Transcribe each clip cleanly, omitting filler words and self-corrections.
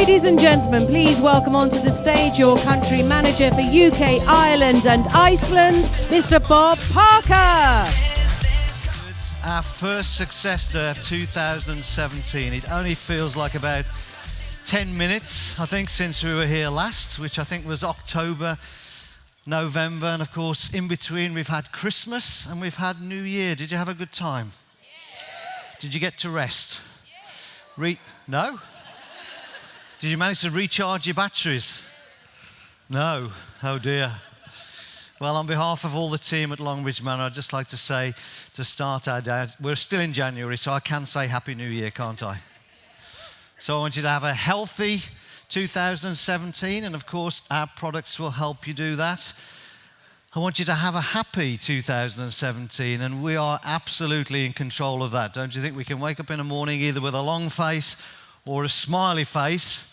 Ladies and gentlemen, please welcome onto the stage your country manager for UK, Ireland and Iceland, Mr. Bob Parker. It's our first success day of 2017. It only feels like about 10 minutes, I think, since we were here last, which I think was October, November, and of course in between we've had Christmas and we've had New Year. Did you have a good time? Did you get to rest? No? Did you manage to recharge your batteries? No. Oh dear. Well, on behalf of all the team at Longbridge Manor, I'd just like to say, to start our day, we're still in January, so I can say Happy New Year, can't I? So I want you to have a healthy 2017, and of course, our products will help you do that. I want you to have a happy 2017, and we are absolutely in control of that. Don't you think? We can wake up in the morning either with a long face or a smiley face.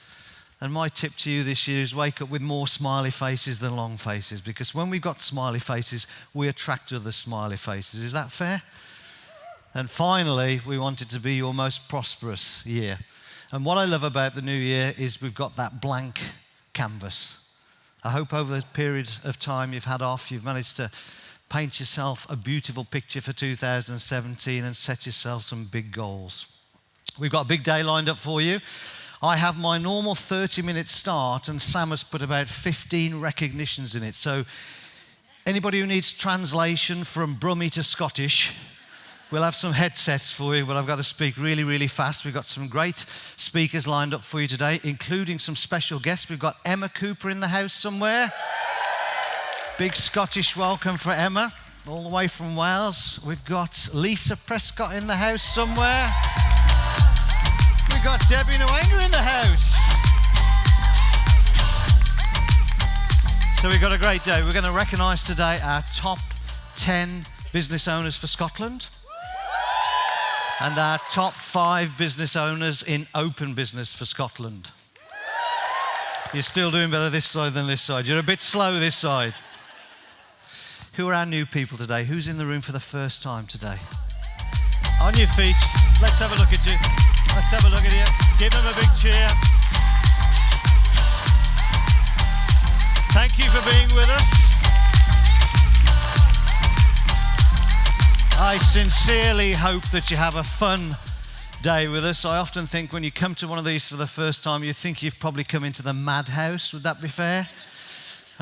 And my tip to you this year is wake up with more smiley faces than long faces, because when we've got smiley faces, we attract other smiley faces. Is that fair? And finally, we want it to be your most prosperous year. And what I love about the new year is we've got that blank canvas. I hope over the period of time you've had off, you've managed to paint yourself a beautiful picture for 2017 and set yourself some big goals. We've got a big day lined up for you. I have my normal 30-minute start, and Sam has put about 15 recognitions in it. So anybody who needs translation from Brummie to Scottish, we'll have some headsets for you, but I've got to speak really, really fast. We've got some great speakers lined up for you today, including some special guests. We've got Emma Cooper in the house somewhere. Big Scottish welcome for Emma, all the way from Wales. We've got Lisa Prescott in the house somewhere. We've got Debbie Nwanga in the house. So we've got a great day. We're going to recognise today our top 10 business owners for Scotland and our top 5 business owners in open business for Scotland. You're still doing better this side than this side. You're a bit slow this side. Who are our new people today? Who's in the room for the first time today? On your feet. Let's have a look at you. Let's have a look at you. Give them a big cheer. Thank you for being with us. I sincerely hope that you have a fun day with us. I often think when you come to one of these for the first time, you think you've probably come into the madhouse. Would that be fair?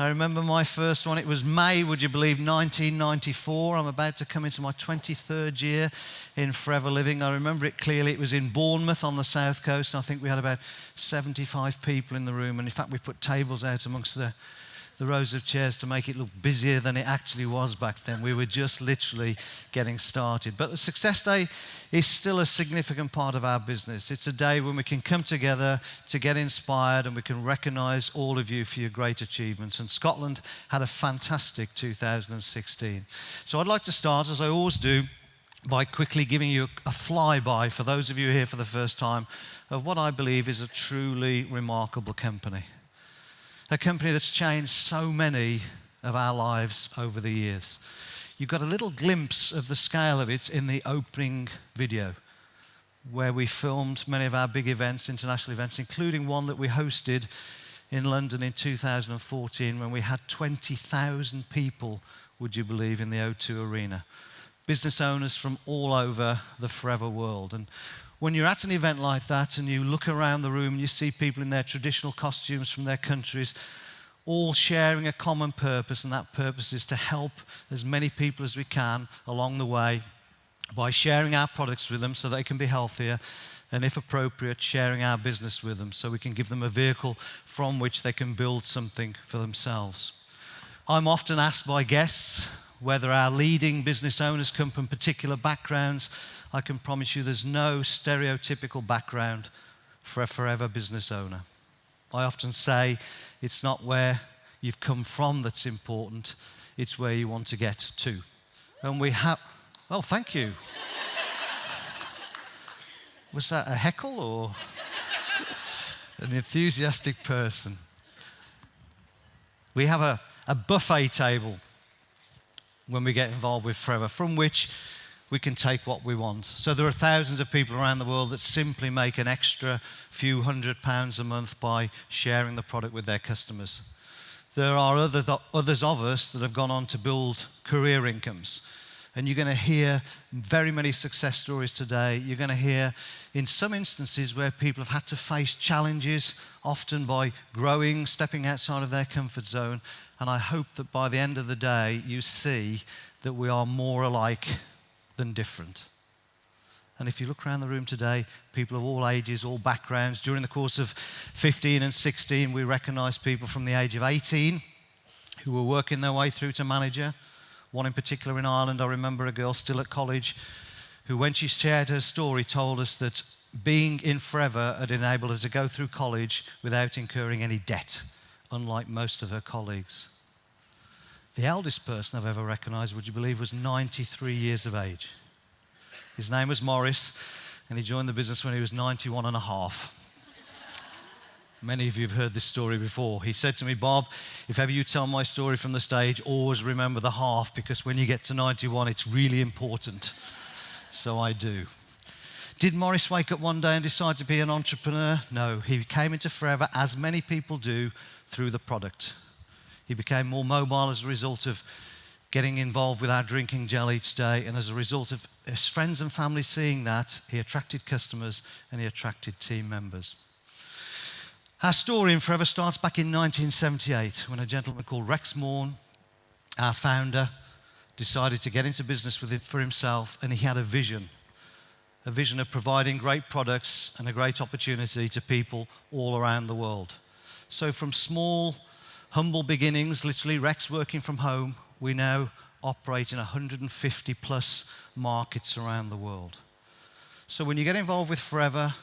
I remember my first one. It was May, would you believe, 1994. I'm about to come into my 23rd year in Forever Living. I remember it clearly. It was in Bournemouth on the south coast, and I think we had about 75 people in the room. And in fact, we put tables out amongst the rows of chairs to make it look busier than it actually was back then. We were just literally getting started. But the Success Day is still a significant part of our business. It's a day when we can come together to get inspired, and we can recognise all of you for your great achievements. And Scotland had a fantastic 2016. So I'd like to start, as I always do, by quickly giving you a flyby, for those of you here for the first time, of what I believe is a truly remarkable company. A company that's changed so many of our lives over the years. You got a little glimpse of the scale of it in the opening video, where we filmed many of our big events, international events, including one that we hosted in London in 2014 when we had 20,000 people, would you believe, in the O2 Arena. Business owners from all over the forever world. And when you're at an event like that and you look around the room and you see people in their traditional costumes from their countries, all sharing a common purpose, and that purpose is to help as many people as we can along the way by sharing our products with them so they can be healthier, and if appropriate, sharing our business with them so we can give them a vehicle from which they can build something for themselves. I'm often asked by guests whether our leading business owners come from particular backgrounds. I can promise you there's no stereotypical background for a forever business owner. I often say it's not where you've come from that's important, it's where you want to get to. And we have, well, thank you. Was that a heckle or an enthusiastic person? We have a buffet table when we get involved with Forever, from which we can take what we want. So there are thousands of people around the world that simply make an extra few £100 a month by sharing the product with their customers. There are others of us that have gone on to build career incomes. And you're going to hear very many success stories today. You're going to hear in some instances where people have had to face challenges, often by growing, stepping outside of their comfort zone. And I hope that by the end of the day, you see that we are more alike than different. And if you look around the room today, people of all ages, all backgrounds, during the course of 15 and 16, we recognise people from the age of 18 who were working their way through to manager. One in particular in Ireland, I remember a girl still at college who, when she shared her story, told us that being in Forever had enabled her to go through college without incurring any debt, unlike most of her colleagues. The eldest person I've ever recognised, would you believe, was 93 years of age. His name was Morris, and he joined the business when he was 91 and a half. Many of you have heard this story before. He said to me, "Bob, if ever you tell my story from the stage, always remember the half, because when you get to 91, it's really important." So I do. Did Morris wake up one day and decide to be an entrepreneur? No, he came into Forever, as many people do, through the product. He became more mobile as a result of getting involved with our drinking gel each day, and as a result of his friends and family seeing that, he attracted customers and he attracted team members. Our story in Forever starts back in 1978 when a gentleman called Rex Morn, our founder, decided to get into business for himself, and he had a vision of providing great products and a great opportunity to people all around the world. So from small, humble beginnings, literally Rex working from home, we now operate in 150 plus markets around the world. So when you get involved with Forever,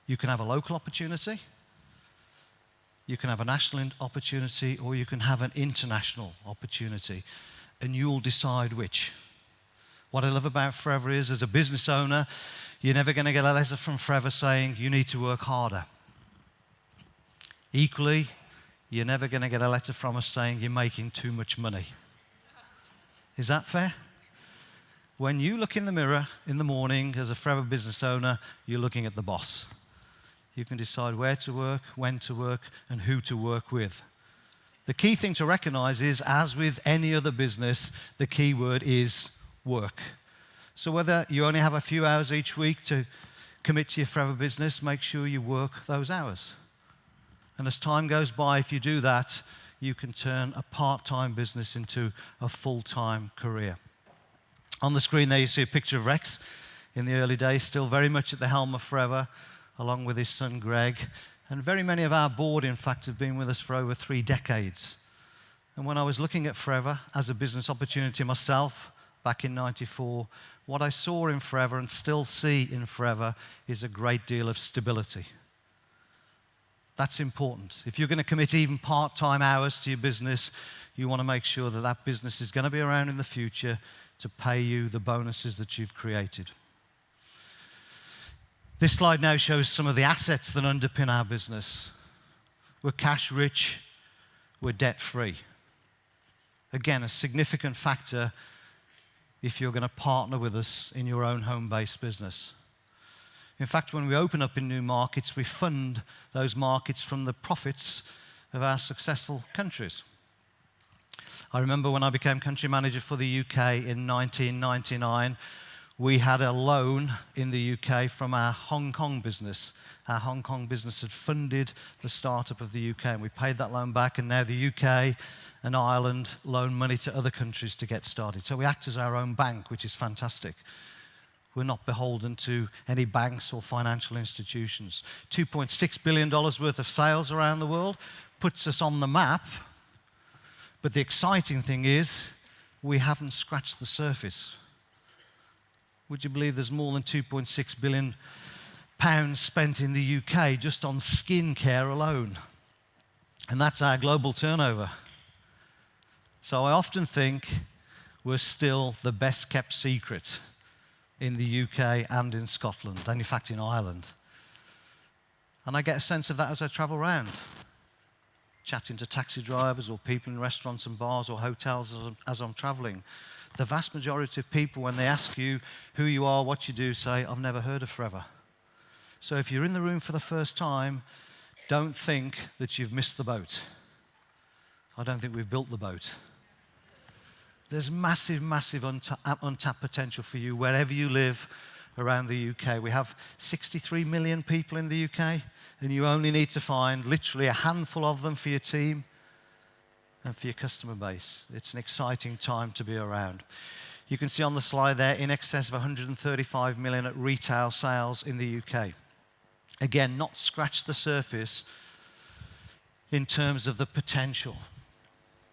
you can have a local opportunity, you can have a national opportunity, or you can have an international opportunity, and you'll decide which. What I love about Forever is, as a business owner, you're never going to get a letter from Forever saying you need to work harder. Equally, you're never going to get a letter from us saying you're making too much money. Is that fair? When you look in the mirror in the morning as a Forever business owner, you're looking at the boss. You can decide where to work, when to work, and who to work with. The key thing to recognize is, as with any other business, the key word is work. So whether you only have a few hours each week to commit to your Forever business, make sure you work those hours. And as time goes by, if you do that, you can turn a part-time business into a full-time career. On the screen there you see a picture of Rex in the early days, still very much at the helm of Forever, along with his son Greg. And very many of our board, in fact, have been with us for over 3 decades. And when I was looking at Forever as a business opportunity myself back in '94, what I saw in Forever and still see in Forever is a great deal of stability. That's important. If you're going to commit even part-time hours to your business, you want to make sure that that business is going to be around in the future to pay you the bonuses that you've created. This slide now shows some of the assets that underpin our business. We're cash rich, we're debt free. Again, a significant factor if you're going to partner with us in your own home-based business. In fact, when we open up in new markets, we fund those markets from the profits of our successful countries. I remember when I became country manager for the UK in 1999, we had a loan in the UK from our Hong Kong business. Our Hong Kong business had funded the startup of the UK, and we paid that loan back, and now the UK and Ireland loan money to other countries to get started. So we act as our own bank, which is fantastic. We're not beholden to any banks or financial institutions. $2.6 billion worth of sales around the world puts us on the map. But the exciting thing is, we haven't scratched the surface. Would you believe there's more than £2.6 billion spent in the UK just on skin care alone? And that's our global turnover. So I often think we're still the best kept secret in the UK and in Scotland, and in fact in Ireland. And I get a sense of that as I travel around, chatting to taxi drivers or people in restaurants and bars or hotels as I'm traveling. The vast majority of people, when they ask you who you are, what you do, say, I've never heard of Forever. So if you're in the room for the first time, don't think that you've missed the boat. I don't think we've built the boat. There's massive, massive untapped potential for you wherever you live around the UK. We have 63 million people in the UK, and you only need to find literally a handful of them for your team and for your customer base. It's an exciting time to be around. You can see on the slide there, in excess of 135 million at retail sales in the UK. Again, not scratched the surface in terms of the potential.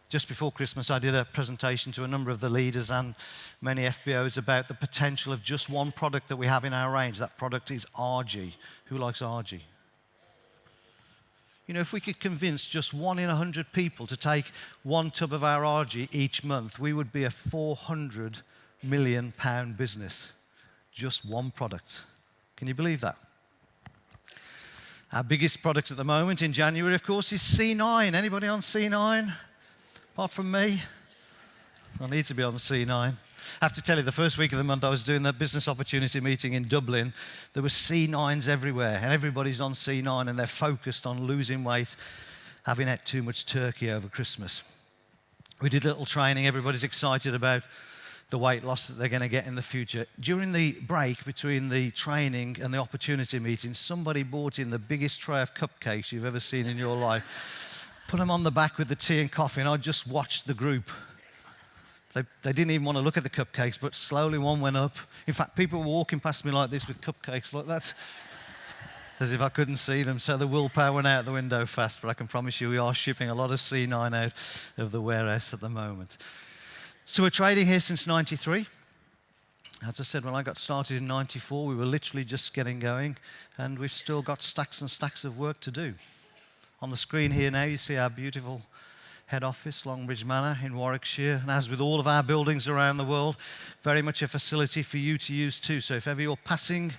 Just before Christmas, I did a presentation to a number of the leaders and many FBOs about the potential of just one product that we have in our range. That product is RG. Who likes RG? You know, if we could convince just 1 in 100 people to take 1 tub of our RG each month, we would be a 400 million pound business. Just one product. Can you believe that? Our biggest product at the moment in January, of course, is C9. Anybody on C9? Apart from me? I need to be on C9. I have to tell you, the first week of the month I was doing that business opportunity meeting in Dublin. There were C9s everywhere, and everybody's on C9, and they're focused on losing weight, having ate too much turkey over Christmas. We did a little training. Everybody's excited about the weight loss that they're going to get in the future. During the break between the training and the opportunity meeting, somebody brought in the biggest tray of cupcakes you've ever seen in your life, put them on the back with the tea and coffee, and I just watched the group. They didn't even want to look at the cupcakes, but slowly one went up. In fact, people were walking past me like this with cupcakes like that, as if I couldn't see them. So the willpower went out the window fast, but I can promise you we are shipping a lot of C9 out of the warehouse at the moment. So we're trading here since '93. As I said, when I got started in '94, we were literally just getting going, and we've still got stacks and stacks of work to do. On the screen here now, you see our beautiful head office, Longbridge Manor in Warwickshire, and as with all of our buildings around the world, very much a facility for you to use too. So if ever you're passing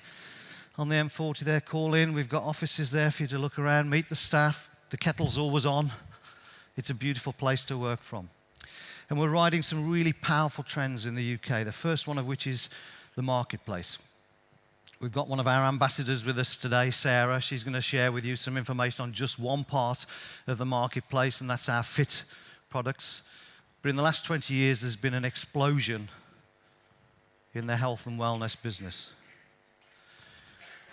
on the M40 there, call in. We've got offices there for you to look around, meet the staff. The kettle's always on. It's a beautiful place to work from. And we're riding some really powerful trends in the UK, the first one of which is the marketplace. We've got one of our ambassadors with us today, Sarah. She's going to share with you some information on just one part of the marketplace, and that's our fit products. But in the last 20 years, there's been an explosion in the health and wellness business.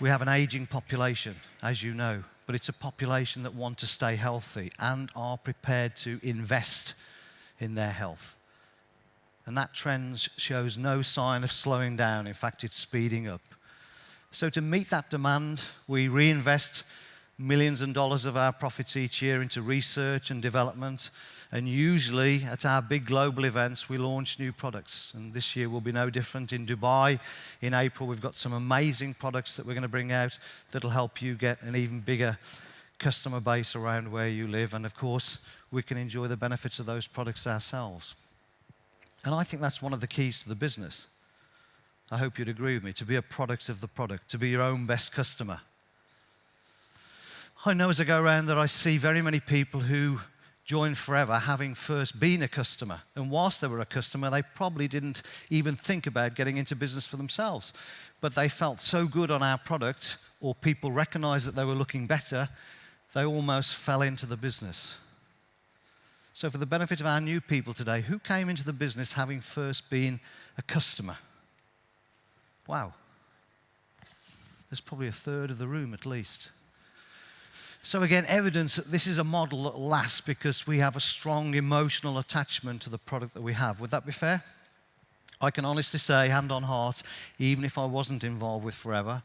We have an aging population, as you know, but it's a population that want to stay healthy and are prepared to invest in their health. And that trend shows no sign of slowing down. In fact, it's speeding up. So to meet that demand, we reinvest millions of dollars of our profits each year into research and development. And usually at our big global events, we launch new products. And this year will be no different. In Dubai, in April, we've got some amazing products that we're going to bring out that'll help you get an even bigger customer base around where you live. And of course, we can enjoy the benefits of those products ourselves. And I think that's one of the keys to the business. I hope you'd agree with me, to be a product of the product, to be your own best customer. I know as I go around that I see very many people who join Forever having first been a customer. And whilst they were a customer, they probably didn't even think about getting into business for themselves. But they felt so good on our product, or people recognized that they were looking better, they almost fell into the business. So for the benefit of our new people today, who came into the business having first been a customer? Wow. There's probably a third of the room at least. So again, evidence that this is a model that lasts because we have a strong emotional attachment to the product that we have. Would that be fair? I can honestly say, hand on heart, even if I wasn't involved with Forever,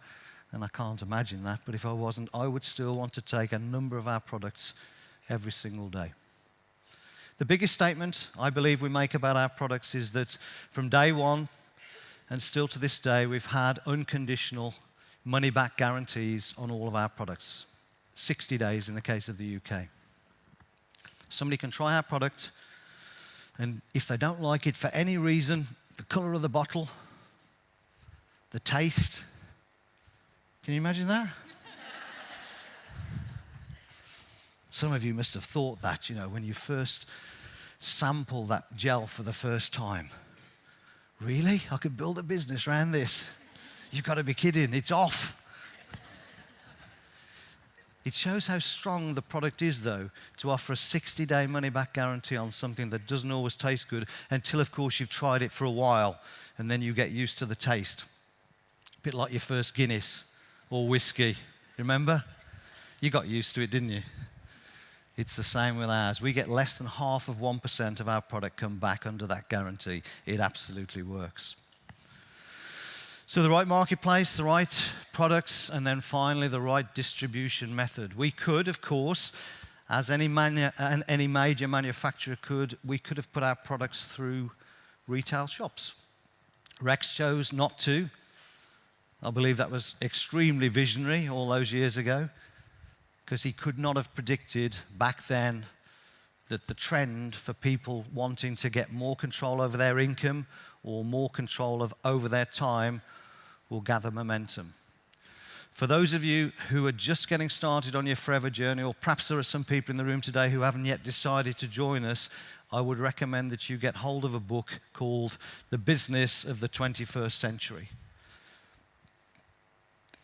and I can't imagine that, but if I wasn't, I would still want to take a number of our products every single day. The biggest statement I believe we make about our products is that from day one, and still to this day, we've had unconditional money-back guarantees on all of our products. 60 days in the case of the UK. Somebody can try our product, and if they don't like it for any reason, the color of the bottle, the taste, can you imagine that? Some of you must have thought that, when you first sample that gel for the first time. Really? I could build a business around this? You've got to be kidding. It's off. It shows how strong the product is, though, to offer a 60-day money-back guarantee on something that doesn't always taste good until, of course, you've tried it for a while, and then you get used to the taste. A bit like your first Guinness or whiskey. Remember? You got used to it, didn't you? It's the same with ours. We get less than 0.5% of our product come back under that guarantee. It absolutely works. So the right marketplace, the right products, and then finally the right distribution method. We could, of course, as any major manufacturer could, we could have put our products through retail shops. Rex chose not to. I believe that was extremely visionary all those years ago, because he could not have predicted back then that the trend for people wanting to get more control over their income or more control over their time will gather momentum. For those of you who are just getting started on your forever journey, or perhaps there are some people in the room today who haven't yet decided to join us, I would recommend that you get hold of a book called The Business of the 21st Century.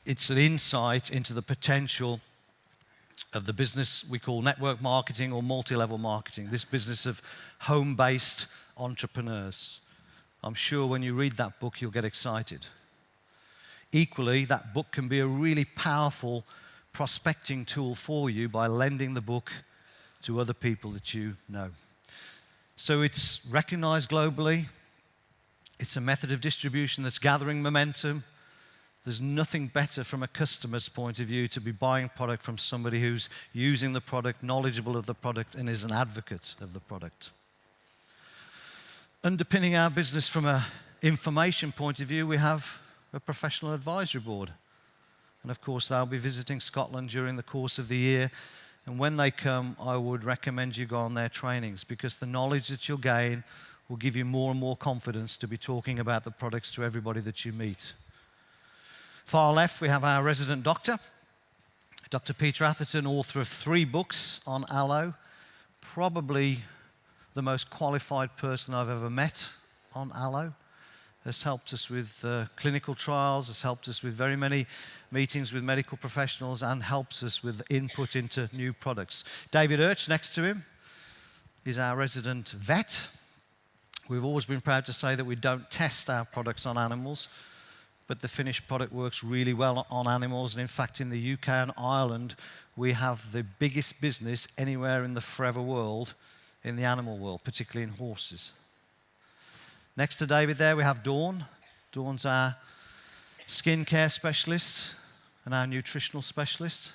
It's an insight into the potential of the business we call network marketing or multi-level marketing, this business of home-based entrepreneurs. I'm sure when you read that book, you'll get excited. Equally, that book can be a really powerful prospecting tool for you by lending the book to other people that you know. So it's recognized globally. It's a method of distribution that's gathering momentum. There's nothing better from a customer's point of view to be buying product from somebody who's using the product, knowledgeable of the product, and is an advocate of the product. Underpinning our business from an information point of view, we have a professional advisory board. And of course, they'll be visiting Scotland during the course of the year. And when they come, I would recommend you go on their trainings, because the knowledge that you'll gain will give you more and more confidence to be talking about the products to everybody that you meet. Far left, we have our resident doctor, Dr. Peter Atherton, author of 3 books on aloe, probably the most qualified person I've ever met on aloe. Has helped us with clinical trials, has helped us with very many meetings with medical professionals, and helps us with input into new products. David Urch, next to him, is our resident vet. We've always been proud to say that we don't test our products on animals, but the finished product works really well on animals. And in fact, in the UK and Ireland, we have the biggest business anywhere in the forever world, in the animal world, particularly in horses. Next to David there, we have Dawn. Dawn's our skincare specialist and our nutritional specialist.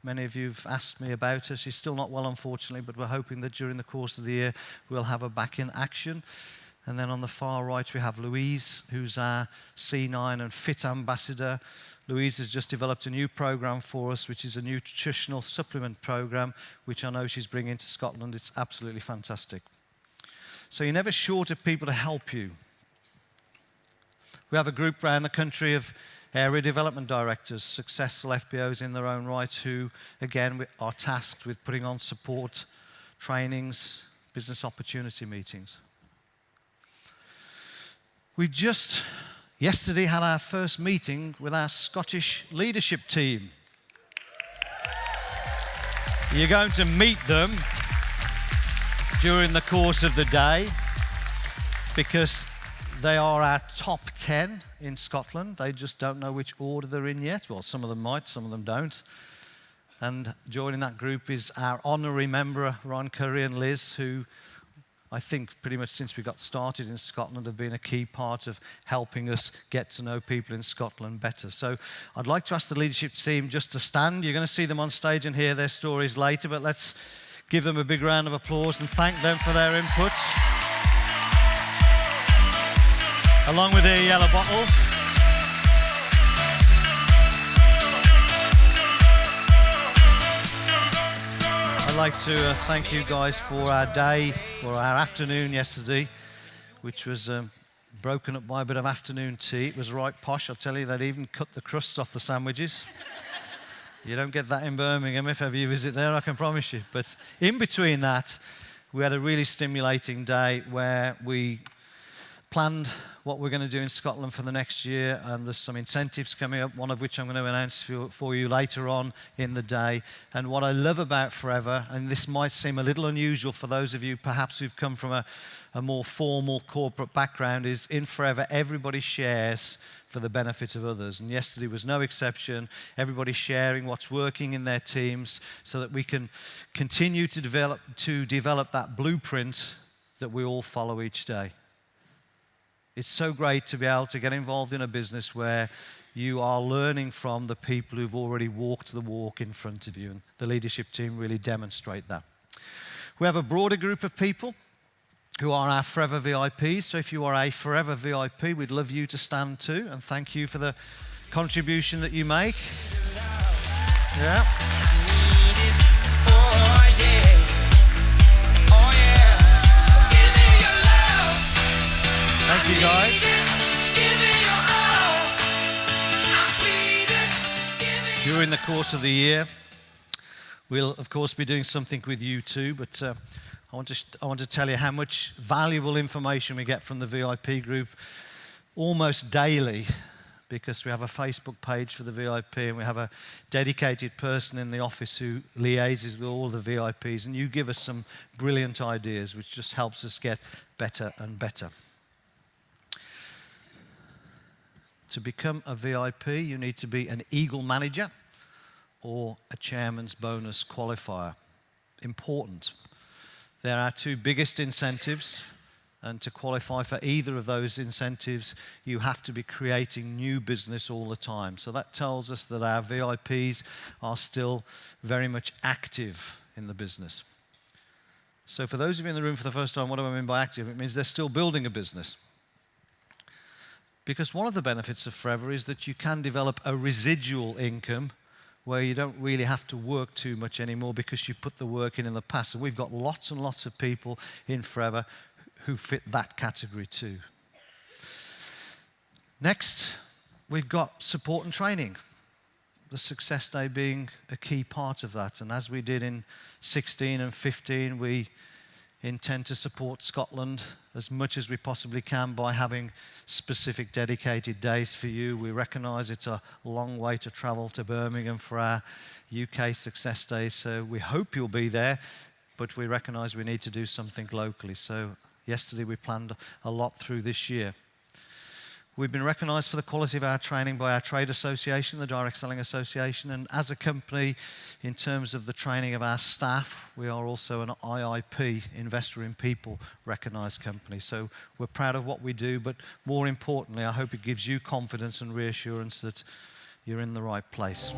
Many of you have asked me about her. She's still not well, unfortunately, but we're hoping that during the course of the year, we'll have her back in action. And then on the far right, we have Louise, who's our C9 and Fit ambassador. Louise has just developed a new program for us, which is a nutritional supplement program, which I know she's bringing to Scotland. It's absolutely fantastic. So you're never short of people to help you. We have a group around the country of area development directors, successful FBOs in their own right, who, again, are tasked with putting on support, trainings, business opportunity meetings. We just yesterday had our first meeting with our Scottish leadership team. You're going to meet them during the course of the day, because they are our top 10 in Scotland. They just don't know which order they're in yet. Well, some of them might, some of them don't. And joining that group is our honorary member, Ron Curry and Liz, who I think pretty much since we got started in Scotland have been a key part of helping us get to know people in Scotland better. So I'd like to ask the leadership team just to stand. You're going to see them on stage and hear their stories later, but let's give them a big round of applause and thank them for their input. Along with their yellow bottles. I'd like to thank you guys for our day, or our afternoon yesterday, which was broken up by a bit of afternoon tea. It was right posh, I'll tell you. They'd even cut the crusts off the sandwiches. You don't get that in Birmingham if ever you visit there, I can promise you. But in between that, we had a really stimulating day where we planned what we're going to do in Scotland for the next year, and there's some incentives coming up, one of which I'm going to announce for you later on in the day. And what I love about Forever, and this might seem a little unusual for those of you perhaps who've come from a more formal corporate background, is in Forever everybody shares for the benefit of others. And yesterday was no exception. Everybody sharing what's working in their teams so that we can continue to develop that blueprint that we all follow each day. It's so great to be able to get involved in a business where you are learning from the people who've already walked the walk in front of you, and the leadership team really demonstrate that. We have a broader group of people who are our Forever VIPs, so if you are a Forever VIP, we'd love you to stand too, and thank you for the contribution that you make. Yeah. Thank you, guys. During the course of the year, we'll of course be doing something with you too, but I want to tell you how much valuable information we get from the VIP group almost daily, because we have a Facebook page for the VIP and we have a dedicated person in the office who liaises with all the VIPs, and you give us some brilliant ideas which just helps us get better and better. To become a VIP, you need to be an Eagle manager or a chairman's bonus qualifier. Important. They're our two biggest incentives, and to qualify for either of those incentives, you have to be creating new business all the time. So that tells us that our VIPs are still very much active in the business. So for those of you in the room for the first time, what do I mean by active? It means they're still building a business. Because one of the benefits of Forever is that you can develop a residual income where you don't really have to work too much anymore because you put the work in the past. And we've got lots and lots of people in Forever who fit that category too. Next, we've got support and training. The Success Day being a key part of that. And as we did in 16 and 15, we intend to support Scotland as much as we possibly can by having specific dedicated days for you. We recognise it's a long way to travel to Birmingham for our UK Success Day, so we hope you'll be there, but we recognise we need to do something locally. So yesterday we planned a lot through this year. We've been recognised for the quality of our training by our trade association, the Direct Selling Association, and as a company, in terms of the training of our staff, we are also an IIP, Investor in People, recognised company. So we're proud of what we do, but more importantly, I hope it gives you confidence and reassurance that you're in the right place.